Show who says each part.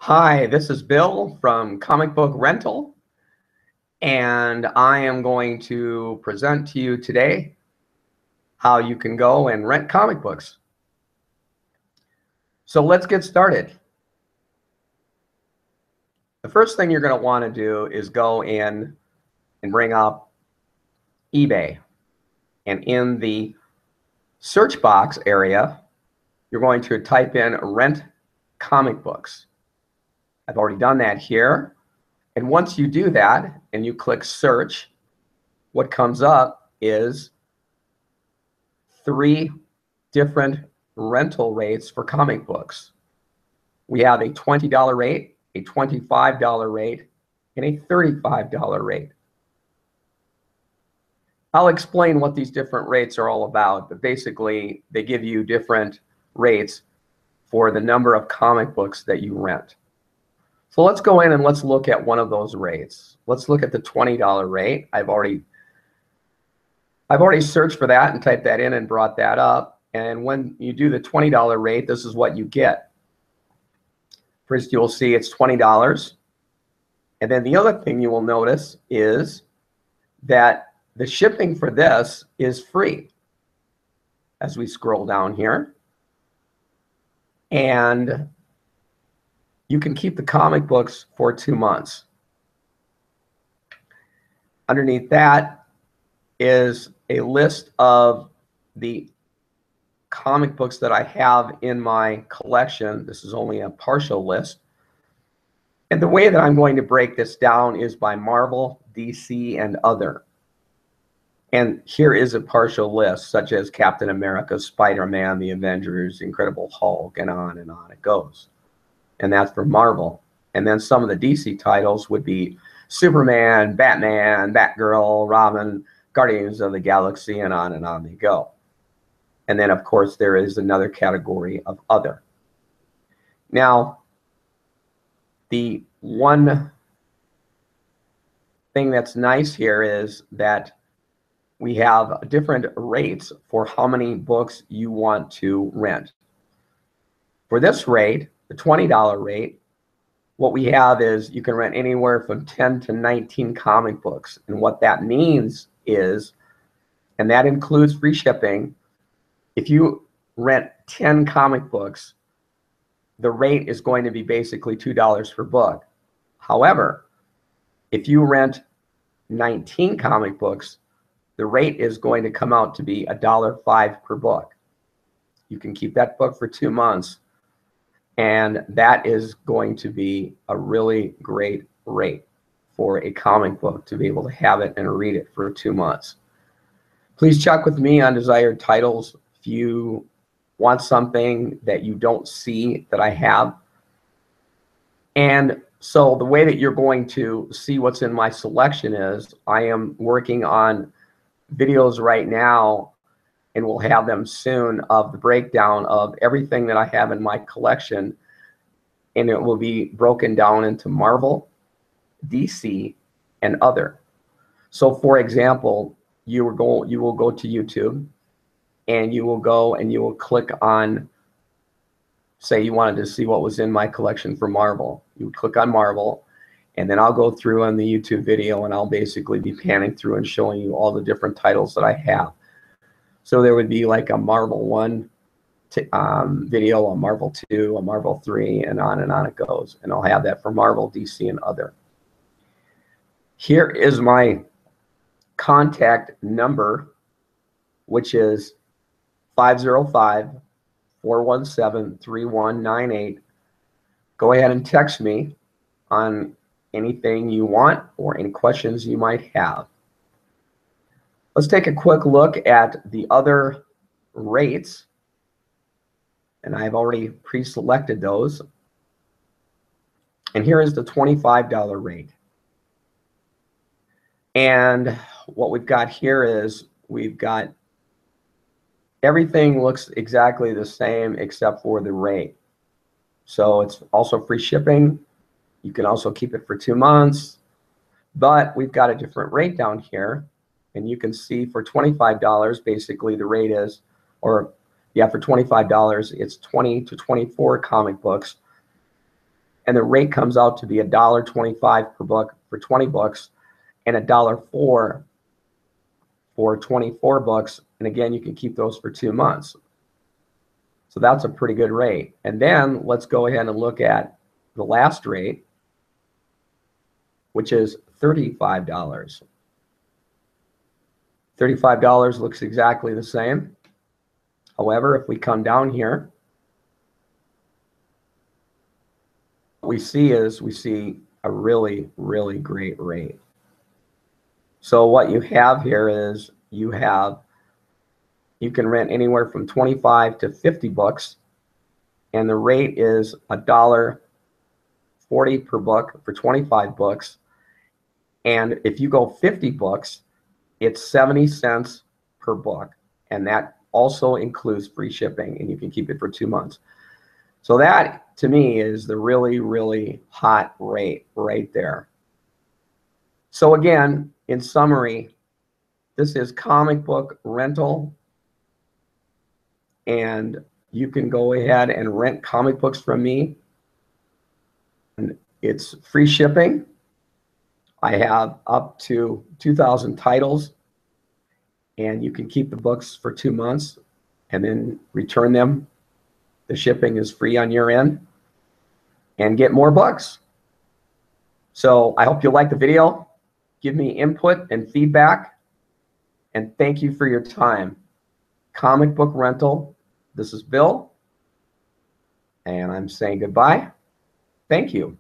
Speaker 1: Hi, this is Bill from Comic Book Rental, and I am going to present to you today how you can go and rent comic books. So let's get started. The first thing you're going to want to do is go in and bring up eBay. And in the search box area, you're going to type in rent comic books. I've already done that here. And once you do that and you click search, what comes up is 3 different rental rates for comic books. We have a $20 rate, a $25 rate, and a $35 rate. I'll explain what these different rates are all about, but basically they give you different rates for the number of comic books that you rent. So let's go in and let's look at one of those rates. Let's look at the $20 rate. I've already searched for that and typed that in and brought that up. And when you do the $20 rate, this is what you get. First, you will see it's $20. And then the other thing you will notice is that the shipping for this is free as we scroll down here. And you can keep the comic books for 2 months. Underneath that is a list of the comic books that I have in my collection. This is only a partial list. And the way that I'm going to break this down is by Marvel, DC, and other. And here is a partial list, such as Captain America, Spider-Man, the Avengers, Incredible Hulk, and on it goes. And that's for Marvel. And then some of the DC titles would be Superman, Batman, Batgirl, Robin, Guardians of the Galaxy, and on they go. And then, of course, there is another category of other. Now, the one thing that's nice here is that we have different rates for how many books you want to rent. For this rate, the $20 rate, what we have is you can rent anywhere from 10 to 19 comic books. And what that means is, and that includes free shipping, if you rent 10 comic books, the rate is going to be basically $2 per book. However, if you rent 19 comic books, the rate is going to come out to be $1.05 per book. You can keep that book for 2 months, and that is going to be a really great rate for a comic book to be able to have it and read it for 2 months. Please check with me on desired titles if you want something that you don't see that I have. And so the way that you're going to see what's in my selection is I am working on videos right now, and we'll have them soon, of the breakdown of everything that I have in my collection, and it will be broken down into Marvel, DC, and other. So for example, you will go to YouTube, and you will go and you will click on, say you wanted to see what was in my collection for Marvel. You would click on Marvel, and then I'll go through on the YouTube video, and I'll basically be panning through and showing you all the different titles that I have. So there would be like a Marvel 1 video, a Marvel 2, a Marvel 3, and on it goes. And I'll have that for Marvel, DC, and other. Here is my contact number, which is 505-417-3198. Go ahead and text me on anything you want or any questions you might have. Let's take a quick look at the other rates, and I've already pre-selected those. And here is the $25 rate. And what we've got here is we've got everything looks exactly the same except for the rate. So it's also free shipping. You can also keep it for 2 months, but we've got a different rate down here. And you can see for $25, basically the rate is, or yeah, for $25, it's 20 to 24 comic books. and the rate comes out to be $1.25 per book for 20 books and $1.04 for 24 books. And again, you can keep those for 2 months. So that's a pretty good rate. And then let's go ahead and look at the last rate, which is $35. $35 looks exactly the same. However, if we come down here, what we see a really, really great rate. So what you have here is you can rent anywhere from 25 to 50 books, and the rate is $1.40 per book for 25 books. And if you go 50 books, it's 70 cents per book, and that also includes free shipping, and you can keep it for 2 months. So that, to me, is the really, really hot rate right there. So again, in summary, this is comic book rental, and you can go ahead and rent comic books from me. And it's free shipping. I have up to 2,000 titles, and you can keep the books for 2 months and then return them. The shipping is free on your end, and get more books. So I hope you like the video. Give me input and feedback, and thank you for your time. Comic book rental. This is Bill, and I'm saying goodbye. Thank you.